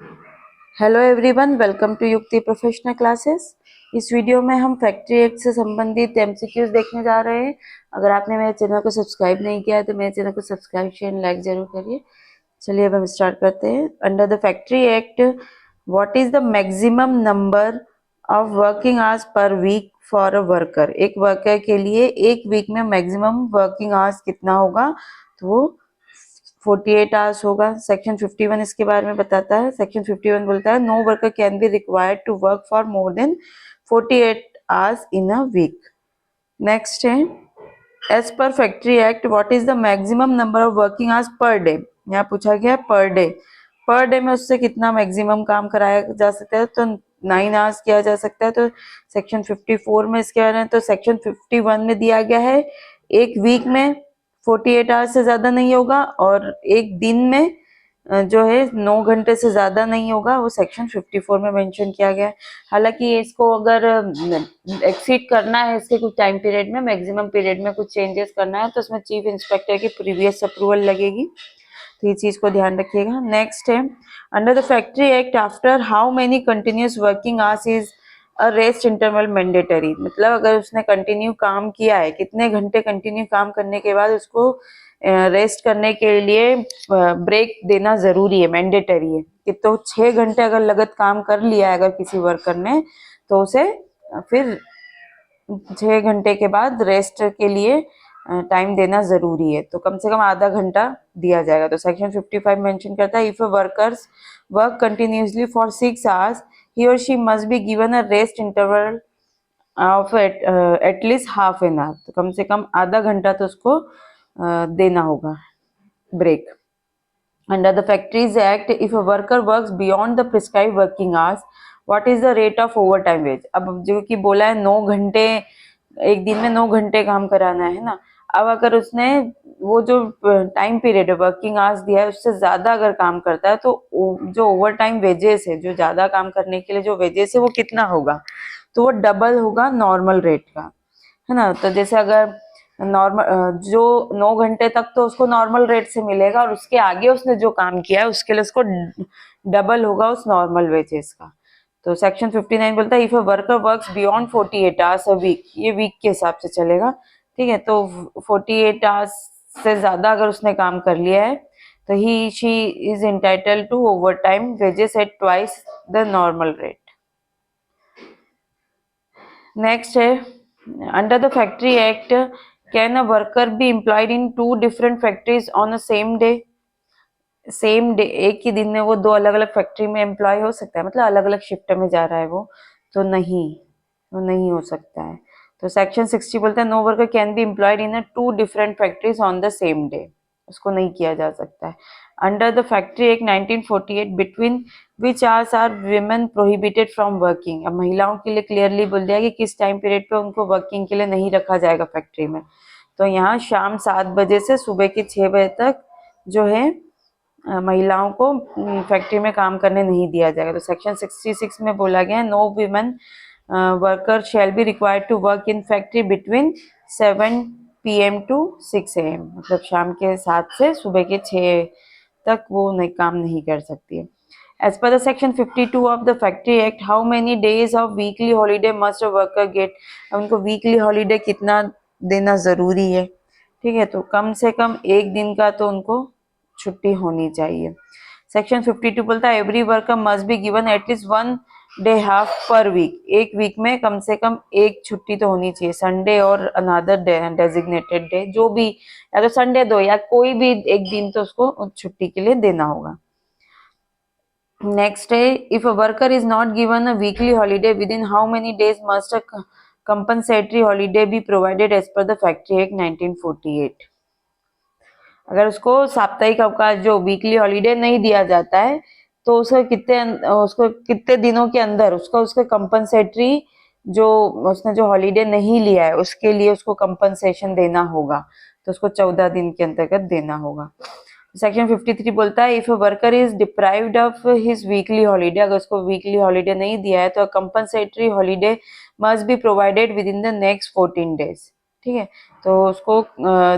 Hello everyone, welcome to युक्ति professional classes. इस video में हम फैक्ट्री एक्ट से संबंधित एमसीक्यूज देखने जा रहे हैं। अगर आपने मेरे चैनल को सब्सक्राइब नहीं किया है तो मेरे चैनल को सब्सक्राइब शेयर लाइक जरूर करिए। चलिए अब हम स्टार्ट करते हैं। Under the factory act, what is the maximum number of working hours per week for a worker? एक वर्कर के लिए एक वीक में मैक्सिमम वर्किंग आवर्स कितना होगा? तो वो 48 आवर्स होगा। सेक्शन 51 इसके बारे में बताता है। सेक्शन 51 बोलता है no worker can be required to work for more than 48 hours in a week. Next है, as per factory act what is the maximum number of working hours per day? यहाँ पूछा गया पर डे। पर डे में उससे कितना maximum काम कराया जा सकता है? तो 9 आवर्स किया जा सकता है। तो सेक्शन 54 में इसके बारे में, तो सेक्शन 51 में दिया गया है एक वीक में 48 आवर्स से ज्यादा नहीं होगा और एक दिन में जो है 9 घंटे से ज्यादा नहीं होगा, वो सेक्शन 54 में मेंशन किया गया है। हालांकि इसको अगर एक्सीड करना है, इसके कुछ टाइम पीरियड में, मैक्सिमम पीरियड में कुछ चेंजेस करना है तो उसमें चीफ इंस्पेक्टर की प्रीवियस अप्रूवल लगेगी, तो ये चीज को ध्यान रखिएगा। नेक्स्ट है, under the factory act after how many continuous working hours is a rest interval mandatory? मतलब अगर उसने कंटिन्यू काम किया है, कितने घंटे कंटिन्यू काम करने के बाद उसको रेस्ट करने के लिए ब्रेक देना जरूरी है, मैंडेटरी है। कि तो 6 घंटे अगर लगत काम कर लिया है अगर किसी वर्कर ने, तो उसे फिर 6 घंटे के बाद रेस्ट के लिए टाइम देना जरूरी है, तो कम से कम आधा घंटा दिया जाएगा। तो सेक्शन 55 मेंशन करता है if a workers work continuously for 6 hours he और she must be given a rest interval of at least half an hour. तो कम से कम आधा घंटा तो उसको देना होगा break. Under the Factories Act, if a worker works beyond the prescribed working hours, what is the rate of overtime wage? अब जो कि बोला है 9 घंटे, एक दिन में 9 घंटे काम कराना है ना। अब अगर उसने वो जो टाइम पीरियड है वर्किंग आवर्स दिया है उससे ज्यादा अगर काम करता है तो जो ओवर टाइम वेजेस है, जो ज्यादा काम करने के लिए जो वेजेस है वो कितना होगा? तो वो डबल होगा नॉर्मल रेट का, है ना। तो जैसे अगर नॉर्मल जो 9 घंटे तक तो उसको नॉर्मल रेट से मिलेगा और उसके आगे उसने जो काम किया है उसके लिए उसको डबल होगा उस नॉर्मल वेजेस का। तो सेक्शन 59 बोलता है if a worker works beyond 48 hours a week, ये वीक के हिसाब से चलेगा, ठीक है। तो 48 आवर्स से ज्यादा अगर उसने काम कर लिया है तो he she is entitled to overtime wages at twice the normal rate. Next है, under the factory act can a worker be employed in 2 different factories on a same day? Same day, एक ही दिन में वो 2 अलग अलग factory में employ हो सकता है, मतलब अलग अलग शिफ्ट में जा रहा है वो, तो नहीं, वो नहीं हो सकता है। तो सेक्शन 60 बोलता है no worker can be employed in a 2 different factories on the same day, उसको नहीं किया जा सकता है। Under the factory act 1948 between which hours are women prohibited from working? अब महिलाओं के लिए क्लियरली बोल दिया कि किस टाइम पीरियड पे उनको वर्किंग के लिए नहीं रखा जाएगा फैक्ट्री में। तो यहाँ शाम 7 बजे से सुबह के 6 बजे तक जो है महिलाओं को फैक्ट्री में काम करने नहीं दिया जाएगा। तो सेक्शन 66 में बोला गया है no women worker shall be required to work in factory between 7 PM to 6 AM, मतलब शाम के 7 से सुबह के 6 तक वो नहीं काम नहीं कर सकती है। As per the section 52 of the Factory Act, how many days of weekly holiday must a worker get? उनको वीकली हॉलीडे कितना देना जरूरी है? ठीक है, तो कम से कम एक दिन का तो उनको छुट्टी होनी चाहिए। सेक्शन 52 बोलता है every worker must be given at least 1 day half per week, एक वीक में कम से कम एक छुट्टी तो होनी चाहिए, संडे और अनदर डे डेजिग्नेटेड डे, जो भी, या तो संडे दो या कोई भी एक दिन तो उसको छुट्टी के लिए देना होगा। नेक्स्ट है if a worker is not given a weekly holiday within how many days must a compensatory holiday be provided as per the factory act 1948? अगर उसको साप्ताहिक अवकाश जो वीकली हॉलीडे नहीं दिया जाता है तो उसको कितने दिनों के अंदर उसका कंपनसेटरी जो उसने जो हॉलीडे नहीं लिया है उसके लिए उसको कंपनसेशन देना होगा, तो उसको 14 दिन के अंतर्गत देना होगा। सेक्शन 53 बोलता है if a worker is deprived of his weekly holiday, अगर उसको वीकली हॉलीडे नहीं दिया है तो compensatory holiday must be provided with in the next 14 days. ठीक है, तो उसको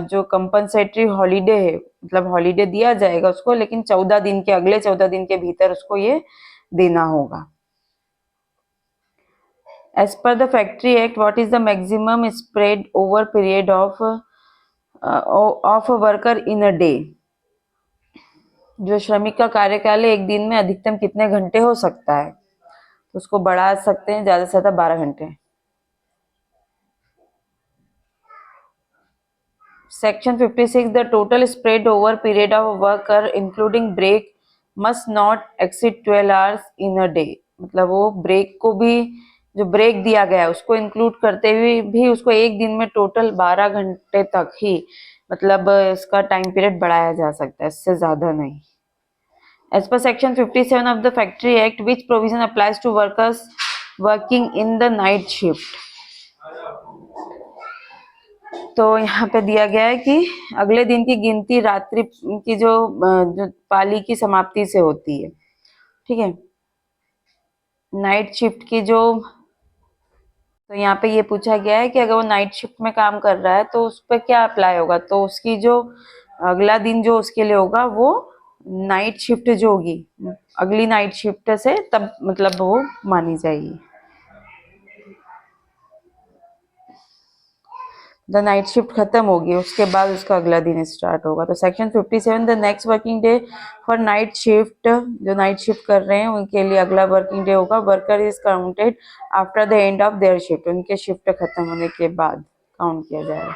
जो कंपनसेटरी हॉलीडे है, मतलब हॉलीडे दिया जाएगा उसको, लेकिन 14 दिन के, अगले 14 दिन के भीतर उसको ये देना होगा। As per the factory act, what is the maximum spread over period of worker in a day? जो श्रमिक का कार्यकाल एक दिन में अधिकतम कितने घंटे हो सकता है? तो उसको बढ़ा सकते हैं ज्यादा से ज्यादा 12 घंटे। Section 56, the total spread over period of work including break must not exceed 12 hours in a day। मतलब वो ब्रेक को भी, जो ब्रेक दिया गया है उसको इंक्लूड करते हुए भी उसको एक दिन में टोटल 12 घंटे तक ही, मतलब इसका टाइम पीरियड बढ़ाया जा सकता है, इससे ज्यादा नहीं। As per Section 57 of the Factory Act, which provision applies to workers working in the night shift? तो यहाँ पे दिया गया है कि अगले दिन की गिनती रात्रि की जो पाली की समाप्ति से होती है, ठीक है, नाइट शिफ्ट की जो, तो यहाँ पे ये पूछा गया है कि अगर वो नाइट शिफ्ट में काम कर रहा है तो उस पर क्या अप्लाई होगा, तो उसकी जो अगला दिन जो उसके लिए होगा वो नाइट शिफ्ट जो होगी, अगली नाइट शिफ्ट से तब मतलब वो मानी जाएगी। द नाइट शिफ्ट खत्म होगी उसके बाद उसका अगला दिन स्टार्ट होगा। तो section 57, the next working day for night shift, जो नाइट शिफ्ट कर रहे हैं उनके लिए अगला वर्किंग डे होगा। Worker is counted after the end of their shift, उनके शिफ्ट खत्म होने के बाद काउंट किया जाएगा।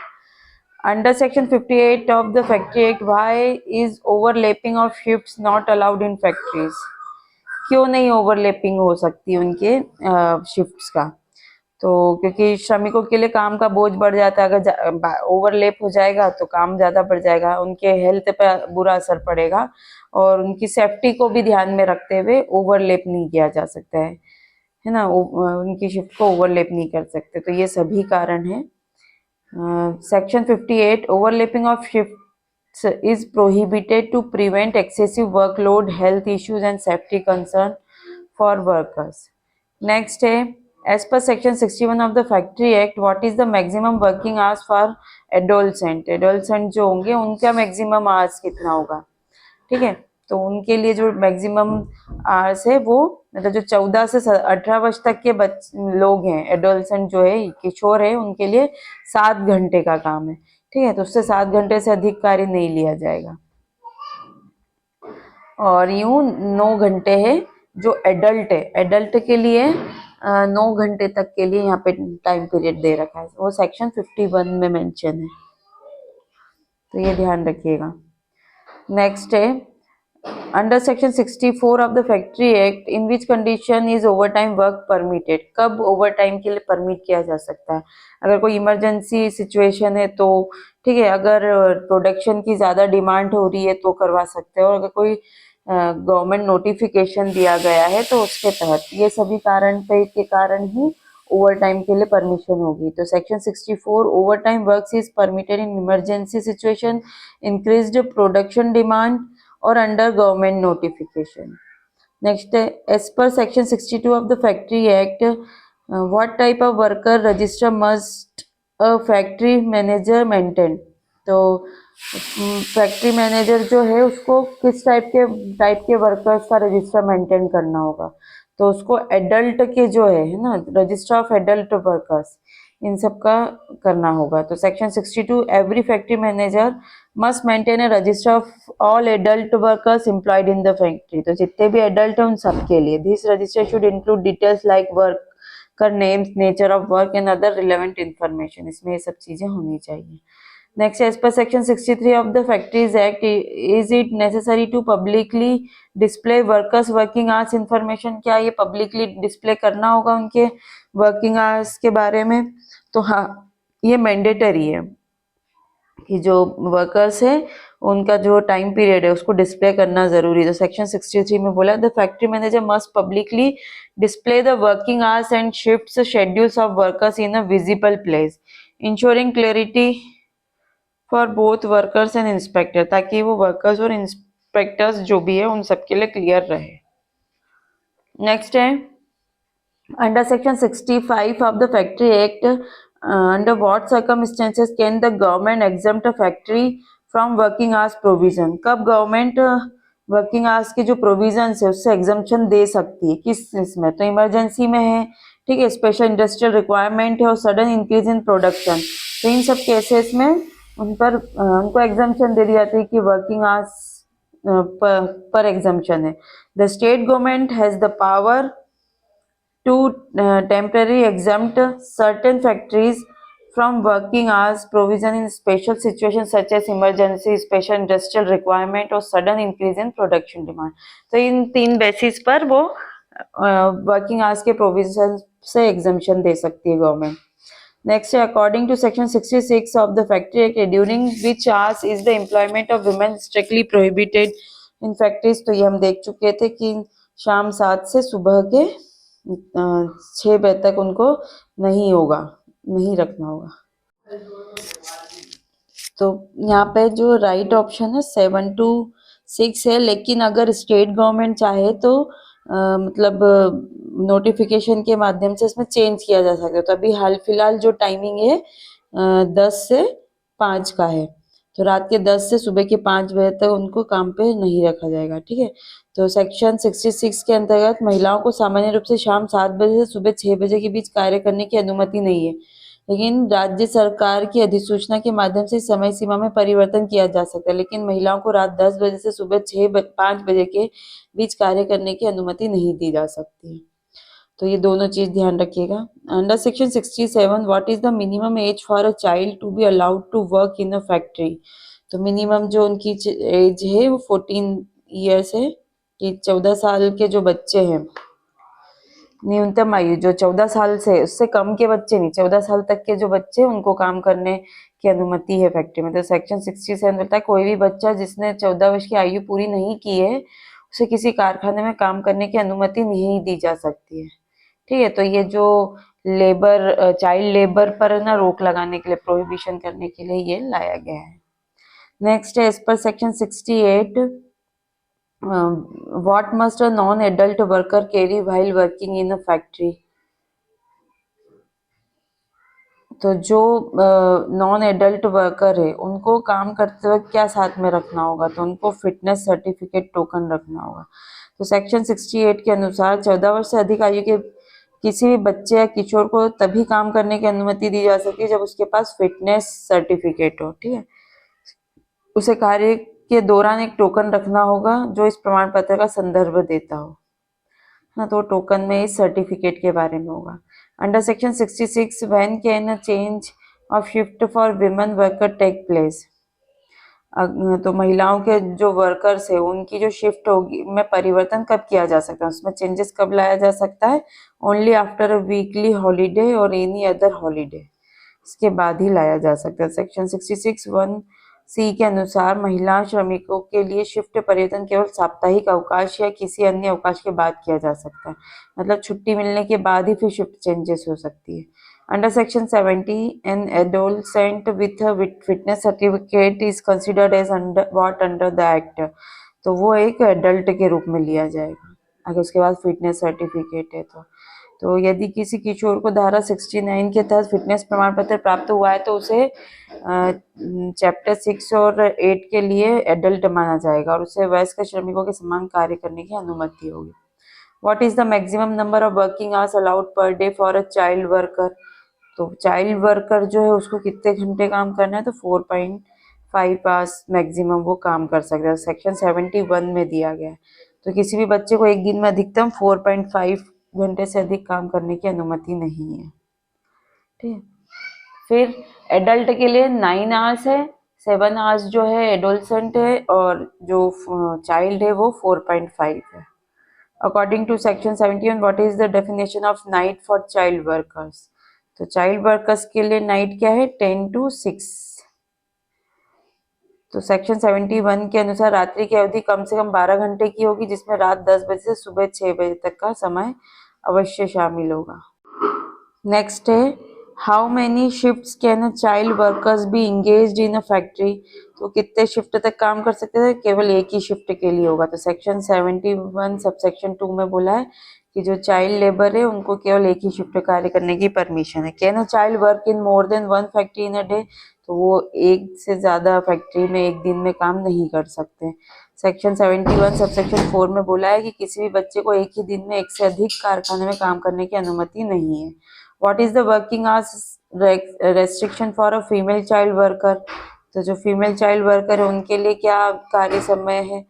Under section 58 of the factory act, why is overlapping of shifts not allowed in factories? क्यों नहीं ओवरलैपिंग हो सकती उनके शिफ्ट्स का? तो क्योंकि श्रमिकों के लिए काम का बोझ बढ़ जाता है, अगर ओवरलेप हो जाएगा तो काम ज्यादा बढ़ जाएगा, उनके हेल्थ पर बुरा असर पड़ेगा, और उनकी सेफ्टी को भी ध्यान में रखते हुए ओवरलेप नहीं किया जा सकता है ना, उनकी शिफ्ट को ओवरलेप नहीं कर सकते। तो ये सभी कारण है। Section 58, overlapping of shift is prohibited to prevent excessive workload, health issues and safety concern for workers. Next है, as per section 61 of the factory act, what is the maximum working hours for adolescent? Adolescent जो होंगे उनका maximum hours कितना होगा, ठीक है, तो उनके लिए जो मैक्सिमम आवर्स है वो, मतलब जो 14 से 18 वर्ष तक के लोग हैं, एडोलसेंट जो है किशोर है, उनके लिए 7 घंटे का काम है, ठीक है, तो उससे 7 घंटे से अधिक कार्य नहीं लिया जाएगा। और यूं 9 घंटे है जो एडल्ट है, एडल्ट के लिए 9 घंटे तक के लिए यहाँ पे टाइम पीरियड दे रखा है, वो सेक्शन 51 में मेंशन है, तो ये ध्यान रखिएगा। नेक्स्ट है, under section 64 of the factory act, in which condition is over time work permitted? कब ओवर टाइम के लिए परमिट किया जा सकता है? अगर कोई इमरजेंसी सिचुएशन है तो ठीक है, अगर प्रोडक्शन की ज्यादा डिमांड हो रही है तो करवा सकते हैं, और अगर कोई गवर्नमेंट नोटिफिकेशन दिया गया है तो उसके तहत, ये सभी कारण पे के कारण ही ओवर टाइम के लिए परमिशन होगी। तो section 64, overtime work is permitted in emergency situation, increased production demand और अंडर गवर्नमेंट नोटिफिकेशन। नेक्स्ट है, as per section 62 of the factory act, what type of worker register must a factory manager maintain? तो factory manager जो है उसको किस type के workers का register maintain करना होगा? तो उसको एडल्ट के जो है ना, रजिस्टर ऑफ एडल्ट वर्कर्स, इन सब का करना होगा। तो section 62, every factory manager must maintain A register of all adult workers employed in the factory. तो जितने भी एडल्ट हैं उन सबके लिए this register should include details like worker names, nature of work and other relevant information, इसमें ये सब चीजें होनी चाहिए। Next, as per section 63 of the Factories Act, is it necessary to publicly display workers working hours information? क्या ये publicly display करना होगा उनके working hours के बारे में? तो हाँ, ये मैंडेटरी है कि जो वर्कर्स है उनका जो टाइम पीरियड है उसको डिस्प्ले करना जरूरी है। तो सेक्शन 63 में बोला, the factory manager must publicly display the working hours and shifts schedules of workers in a visible place, ensuring clarity for both workers and inspector, ताकि वो वर्कर्स और इंस्पेक्टर्स जो भी है उन सबके लिए क्लियर रहे। नेक्स्ट है, under section 65 of the factory act, under what circumstances can the government exempt a factory from working hours provision? कब गवर्नमेंट वर्किंग आवर्स के जो प्रोविजन है उससे एग्जम्पशन दे सकती है, किस इसमें? तो इमरजेंसी में है, ठीक है, स्पेशल इंडस्ट्रियल रिक्वायरमेंट है और सडन इंक्रीज इन प्रोडक्शन। तो इन सब केसेस में उन पर उनको एग्जम्पशन दे दी जाती है कि वर्किंग आवर्स पर एग्जम्पशन है। The state government has the power to temporarily exempt certain factories from working hours provision in special situations such as emergency, special industrial requirement or sudden increase in production demand। तो इन तीन basis पर वो working hours के provision से exemption दे सकती है government. Next है, according to section 66 of the factory act, during which hours is the employment of women strictly prohibited in factories. तो ये हम देख चुके थे कि शाम 7 से सुबह के 6 बजे तक उनको नहीं होगा, नहीं रखना होगा। तो यहाँ पे जो राइट ऑप्शन है 7 to 6 है, लेकिन अगर स्टेट गवर्नमेंट चाहे तो मतलब नोटिफिकेशन के माध्यम से इसमें चेंज किया जा सकता है। तो अभी हाल फिलहाल जो टाइमिंग है 10 से 5 का है, तो रात के 10 से सुबह के 5 बजे तक उनको काम पे नहीं रखा जाएगा, ठीक है। तो सेक्शन 66 के अंतर्गत महिलाओं को सामान्य रूप से शाम 7 बजे से सुबह 6 बजे के बीच कार्य करने की अनुमति नहीं है, लेकिन राज्य सरकार की अधिसूचना के माध्यम से समय सीमा में परिवर्तन किया जा सकता है। लेकिन महिलाओं को रात 10 बजे से सुबह 5 बजे के बीच कार्य करने की अनुमति नहीं दी जा सकती है। तो ये दोनों चीज ध्यान रखिएगा। Under section 67 what is the minimum age for a child to be allowed to work in a factory? तो मिनिमम जो उनकी एज है वो 14 ईयर्स है, कि 14 साल के जो बच्चे हैं, न्यूनतम आयु जो 14 साल से उससे कम के बच्चे नहीं, 14 साल तक के जो बच्चे उनको काम करने की अनुमति है फैक्ट्री में। तो सेक्शन 67 बोलता है कोई भी बच्चा जिसने 14 वर्ष की आयु पूरी नहीं की है उसे किसी कारखाने में काम करने की अनुमति नहीं दी जा सकती है, ठीक है। तो ये जो लेबर, चाइल्ड लेबर पर ना रोक लगाने के लिए, प्रोहिबिशन करने के लिए ये लाया गया है। नेक्स्ट है, as per section 68 what must a non-adult worker carry while working in a factory? तो जो नॉन एडल्ट वर्कर है उनको काम करते वक्त क्या साथ में रखना होगा? तो उनको फिटनेस सर्टिफिकेट टोकन रखना होगा। तो सेक्शन 68 के अनुसार 14 वर्ष से अधिक आयु के किसी भी बच्चे या किशोर को तभी काम करने की अनुमति दी जा सकती है जब उसके पास फिटनेस सर्टिफिकेट हो, ठीक है। उसे कार्य के दौरान एक टोकन रखना होगा जो इस प्रमाण पत्र का संदर्भ देता हो, ना, तो टोकन में इस सर्टिफिकेट के बारे में होगा। Under section 66 when can a change of shift for women worker take place? तो महिलाओं के जो वर्कर्स है उनकी जो शिफ्ट होगी में परिवर्तन कब किया जा सकता है, उसमें चेंजेस कब लाया जा सकता है? Only after a weekly holiday और एनी अदर हॉलीडे, इसके बाद ही लाया जा सकता है। सेक्शन 66(1)(c) के अनुसार महिला श्रमिकों के लिए शिफ्ट परिवर्तन केवल साप्ताहिक अवकाश या किसी अन्य अवकाश के बाद किया जा सकता है, मतलब छुट्टी मिलने के बाद ही फिर शिफ्ट चेंजेस हो सकती है। Under section 70 an adolescent with fitness certificate is considered as under the act? तो वो एक एडल्ट के रूप में लिया जाएगा अगर उसके पास फिटनेस सर्टिफिकेट है तो यदि किसी किशोर को धारा 69 के तहत फिटनेस प्रमाण पत्र प्राप्त हुआ है तो उसे चैप्टर 6 और 8 के लिए एडल्ट माना जाएगा और उसे वयस्क श्रमिकों के समान कार्य करने की अनुमति होगी। What is the maximum number of working hours allowed per day for a child worker? तो चाइल्ड वर्कर जो है उसको कितने घंटे काम करना है? तो 4.5 आवर्स मैक्सिमम वो काम कर सकता है, सेक्शन 71 में दिया गया है। तो किसी भी बच्चे को एक दिन में अधिकतम 4.5 घंटे से अधिक काम करने की अनुमति नहीं है, ठीक है। फिर एडल्ट के लिए 9 आवर्स है, 7 आवर्स जो है एडोलसेंट है और जो चाइल्ड है वो 4.5 है। According to section 71 what is the definition of night for child workers? तो चाइल्ड वर्कर्स के लिए नाइट क्या है? 10 to 6। तो सेक्शन 71 के अनुसार रात्रि की अवधि कम से कम 12 घंटे की होगी जिसमें रात 10 बजे से सुबह 6 बजे तक का समय अवश्य शामिल होगा। नेक्स्ट है, how many shifts can a child workers be engaged in a factory, तो कितने शिफ्ट तक काम कर सकते थे, केवल एक ही शिफ्ट के लिए होगा। तो सेक्शन 71 सबसेक्शन 2 में बोला है कि जो चाइल्ड लेबर है उनको केवल एक ही शिफ्ट कार्य करने की परमिशन है। Can a child work in more than one factory in a day, तो वो एक से ज्यादा फैक्ट्री में एक दिन में काम नहीं कर सकते। सेक्शन 71 सबसेक्शन 4 में बोला है कि किसी भी बच्चे को एक ही दिन में एक से अधिक कारखाने में काम करने की अनुमति नहीं है। What is the working hours restriction for a female child worker, तो जो फीमेल चाइल्ड वर्कर है उनके लिए क्या कार्य समय है,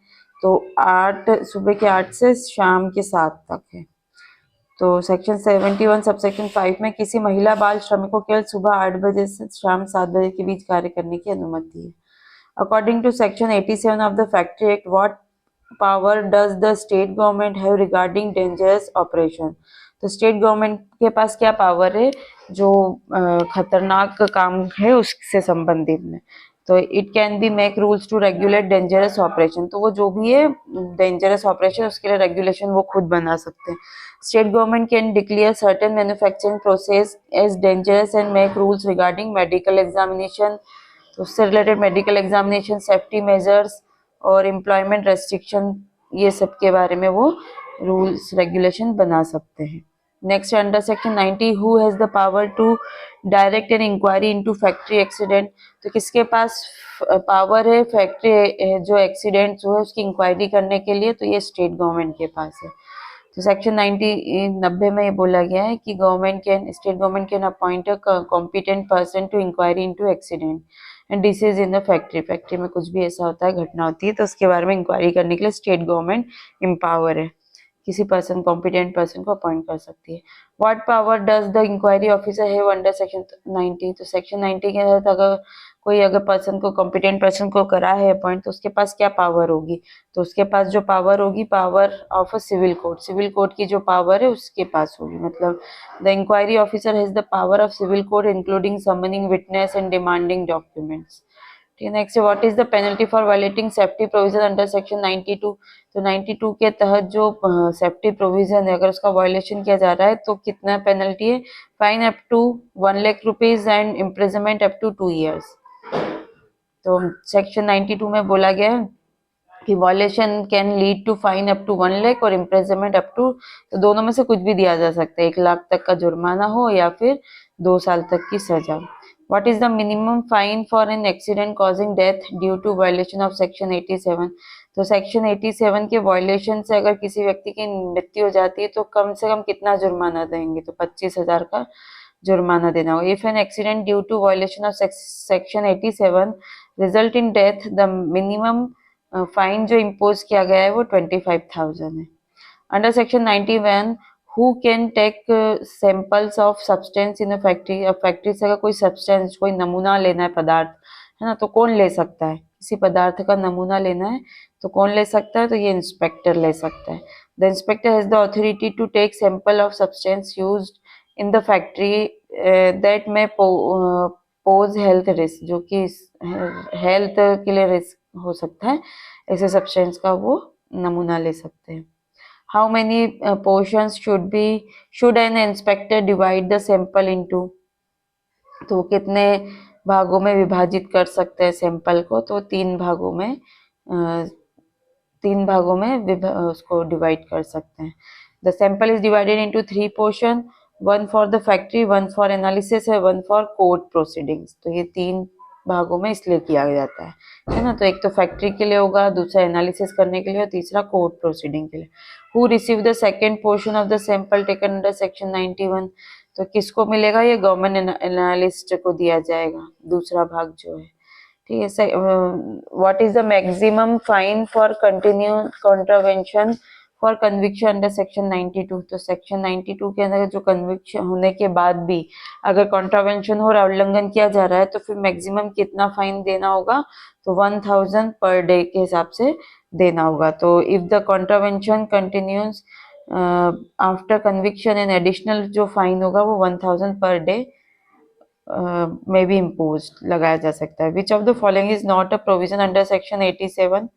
तो 8 सुबह के 8 से शाम के 7 तक है। तो सेक्शन 71 सबसेक्शन 5 में किसी महिला बाल श्रमिक को केवल सुबह 8 बजे से शाम 7 बजे के बीच कार्य करने की अनुमति है। According to section 87 of the factory act, what power does the state government have regarding dangerous operation, तो स्टेट गवर्नमेंट के पास क्या पावर है जो खतरनाक काम है उससे संबंधित में। तो it can be make rules to regulate dangerous operation, तो वो जो भी है डेंजरस ऑपरेशन उसके लिए रेगुलेशन वो खुद बना सकते हैं। State government can declare certain manufacturing process as dangerous and make rules regarding medical examination, तो उससे related medical examination, safety measures और एम्प्लॉयमेंट रेस्ट्रिक्शन, ये सब के बारे में वो रूल्स रेगुलेशन बना सकते हैं। Next under section 90, who has the power to direct an inquiry into factory accident, तो किसके पास पावर है फैक्ट्री जो एक्सीडेंट जो है उसकी इंक्वायरी करने के लिए, तो ये स्टेट गवर्नमेंट के पास है। तो सेक्शन 90 में ये बोला गया है कि state government can appoint a competent person to inquiry into accident and disease in the factory में कुछ भी ऐसा होता है, घटना होती है, तो उसके बारे में इंक्वायरी करने के लिए स्टेट गवर्नमेंट एम्पावर है, किसी पर्सन कॉम्पिटेंट पर्सन को अपॉइंट कर सकती है। What power does the inquiry officer have under section 90, तो सेक्शन 90 के तहत अगर पर्सन को कॉम्पिटेंट पर्सन को करा है अपॉइंट, तो उसके पास क्या पावर होगी, तो उसके पास जो पावर होगी, power of a civil court की जो पावर है उसके पास होगी। मतलब the inquiry officer has the power of civil court including summoning witness and demanding documents. ठीक है, next, what is the penalty for violating safety provision under section 92, तो 92 के तहत जो सेफ्टी प्रोविजन है अगर उसका वायलेशन किया जा रहा है तो कितना पेनल्टी है, fine up to 1 lakh rupees and imprisonment up to 2 years। तो सेक्शन 92 में बोला गया है कि violation can lead to fine up to 1 lakh और इम्प्रिजनमेंट अप टू, तो दोनों में से कुछ भी दिया जा सकता है, 1 लाख तक का जुर्माना हो या फिर 2 साल तक की सजा। What is the minimum fine for an accident causing death due to violation of section 87, तो सेक्शन 87 के वायलेशन से अगर किसी व्यक्ति की मृत्यु हो जाती है तो कम से कम कितना जुर्माना देंगे, तो 25,000 का जुर्माना देना होगा। If an accident due to violation of section 87 result in death, the minimum fine जो इम्पोज किया गया है वो 25,000 है। Under section 91, who can take samples of substance in a factory, अब फैक्ट्री से अगर कोई सब्सटेंस कोई नमूना लेना है पदार्थ है ना, तो कौन ले सकता है, किसी पदार्थ का नमूना लेना है तो कौन ले सकता है, तो ये इंस्पेक्टर ले सकता है। The inspector has the authority to take sample of substance used in the factory that may pose health risk, जो कि हेल्थ के लिए रिस्क हो सकता है, ऐसे सब्सटेंस का वो नमूना ले सकते हैं। How many portions should an inspector divide the sample into, तो कितने भागों में विभाजित कर सकते हैं सैंपल को, तो 3 भागों में उसको डिवाइड कर सकते हैं। The sample is divided into 3 portion, 1 for the factory, 1 for analysis है, 1 फॉर कोर्ट प्रोसीडिंग्स, तो ये 3 भागों में इसलिए किया जाता है ना, तो एक तो फैक्ट्री के लिए होगा, दूसरा एनालिसिस करने के लिए और तीसरा कोर्ट प्रोसीडिंग के लिए। Who receive the second portion of the sample taken under section 91, तो किसको मिलेगा, ये गवर्नमेंट एनालिस्ट को दिया जाएगा दूसरा भाग जो है। ठीक है, what is the maximum fine for continue contravention for conviction under section 92, तो सेक्शन 92 के अंदर जो कन्विक्शन होने के बाद भी अगर कॉन्ट्रावेंशन हो रहा है, उल्लंघन किया जा रहा है, तो फिर मैक्सिमम कितना फाइन देना होगा, तो 1,000 पर डे के हिसाब से देना होगा। तो if the contravention continues after conviction an additional जो फाइन होगा वो 1,000 पर डे में भी इम्पोज लगाया जा सकता है। Which of the following is not a provision under section 87,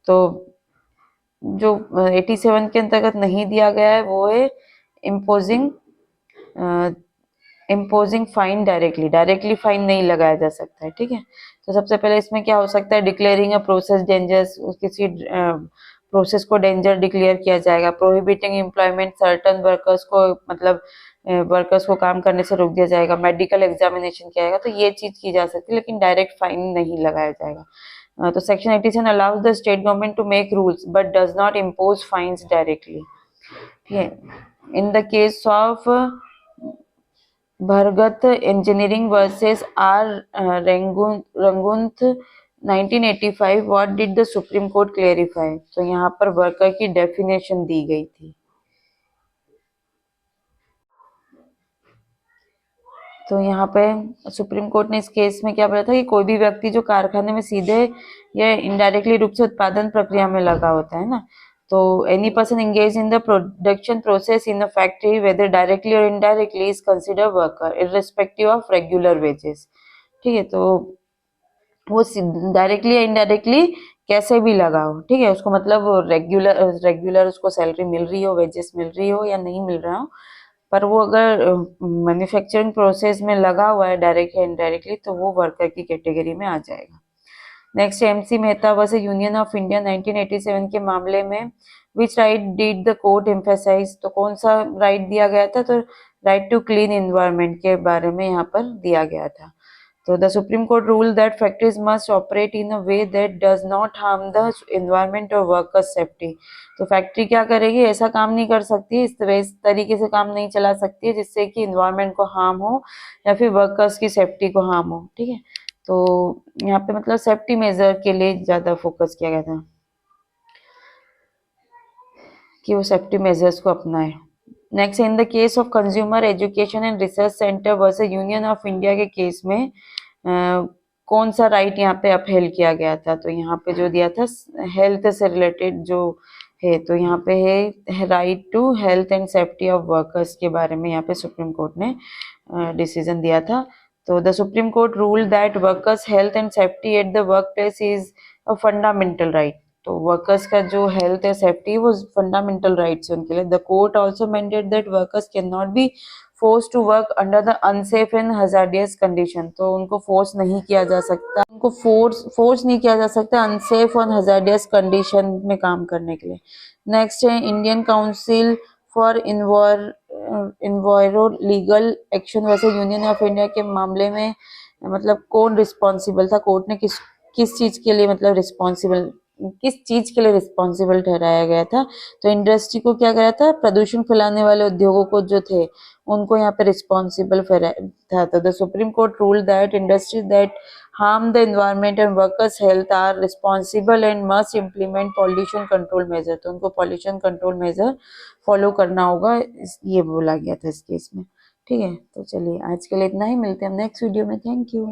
तो जो 87 के अंतर्गत नहीं दिया गया है वो है imposing imposing fine directly fine नहीं लगाया जा सकता है, ठीक है। तो सबसे पहले इसमें क्या हो सकता है, डिक्लेयरिंग अ प्रोसेस डेंजरस, किसी प्रोसेस को डेंजर डिक्लेयर किया जाएगा। प्रोहिबिटिंग एम्प्लॉयमेंट सर्टन वर्कर्स को, मतलब वर्कर्स को काम करने से रोक दिया जाएगा। मेडिकल एग्जामिनेशन किया जाएगा, तो ये चीज की जा सकती है, लेकिन डायरेक्ट फाइन नहीं लगाया जाएगा। तो section 87 allows the state government to make rules but does not impose fines directly, ठीक है। In the case of Bhargat engineering versus R Rangunth 1985, what did the supreme court clarify? तो यहाँ पर वर्कर की डेफिनेशन दी गई थी। तो यहाँ पे सुप्रीम कोर्ट ने इस केस में क्या बोला था कि कोई भी व्यक्ति जो कारखाने में सीधे या इनडायरेक्टली रूप से उत्पादन प्रक्रिया में लगा होता है ना, तो any person engage in the production process in a factory whether directly और indirectly is consider worker irrespective of regular wages, ठीक है। तो वो डायरेक्टली या इनडायरेक्टली कैसे भी लगा हो, ठीक है, उसको मतलब रेगुलर उसको सैलरी मिल रही हो, वेजेस मिल रही हो या नहीं मिल रहा हो, पर वो अगर मैन्युफैक्चरिंग प्रोसेस में लगा हुआ है डायरेक्ट या इनडायरेक्टली, तो वो वर्कर की कैटेगरी में आ जाएगा। Next, MC Mehta versus union of India 1987 के मामले में which right did the court emphasise? तो कौन सा राइट दिया गया था? तो राइट टू क्लीन एनवायरनमेंट के बारे में यहाँ पर दिया गया था। तो the supreme court rule that factories must operate in a way that does not harm the environment और वर्कर्स सेफ्टी। तो फैक्ट्री क्या करेगी, ऐसा काम नहीं कर सकती, इस तरीके से काम नहीं चला सकती है जिससे कि एनवायरनमेंट को हार्म हो या फिर वर्कर्स की सेफ्टी को हार्म हो, ठीक है। तो यहाँ पे मतलब सेफ्टी मेजर के लिए ज्यादा फोकस किया गया था कि वो सेफ्टी मेजर्स को अपनाए। Next, in the case of consumer education and research centre versus union of India के केस में कौन सा राइट यहाँ पे अपहेल किया गया था? तो यहाँ पे जो दिया था हेल्थ से रिलेटेड जो है, तो यहाँ पे है right to health and safety of workers के बारे में यहाँ पे सुप्रीम कोर्ट ने डिसीजन दिया था। तो the supreme court rule that workers health and safety at the work place is a fundamental right. तो वर्कर्स का जो हेल्थ है, सेफ्टी, वो फंडामेंटल राइट्स है उनके लिए। The court also mandate that workers can not be force to work under the unsafe and hazardous condition. तो उनको फोर्स नहीं किया जा सकता, उनको फोर्स नहीं किया जा सकता अनसेफ और हजार्डियस कंडीशन में काम करने के लिए। नेक्स्ट है Indian council for इन्वायरो legal action वैसे यूनियन ऑफ इंडिया के मामले में मतलब कौन रिस्पॉन्सिबल था? कोर्ट ने किस चीज के लिए मतलब रिस्पॉन्सिबल ठहराया गया था? तो इंडस्ट्री को क्या करा था, प्रदूषण फैलाने वाले उद्योगों को जो थे उनको यहाँ पे रिस्पॉन्सिबल था। तो the supreme court rule that industry that harm the environment and workers health are responsible and must implement pollution control measure. तो उनको पॉल्यूशन कंट्रोल मेजर फॉलो करना होगा, ये बोला गया था इस केस में, ठीक है। तो चलिए आज के लिए इतना ही, मिलते हैं हम नेक्स्ट वीडियो में। Thank you.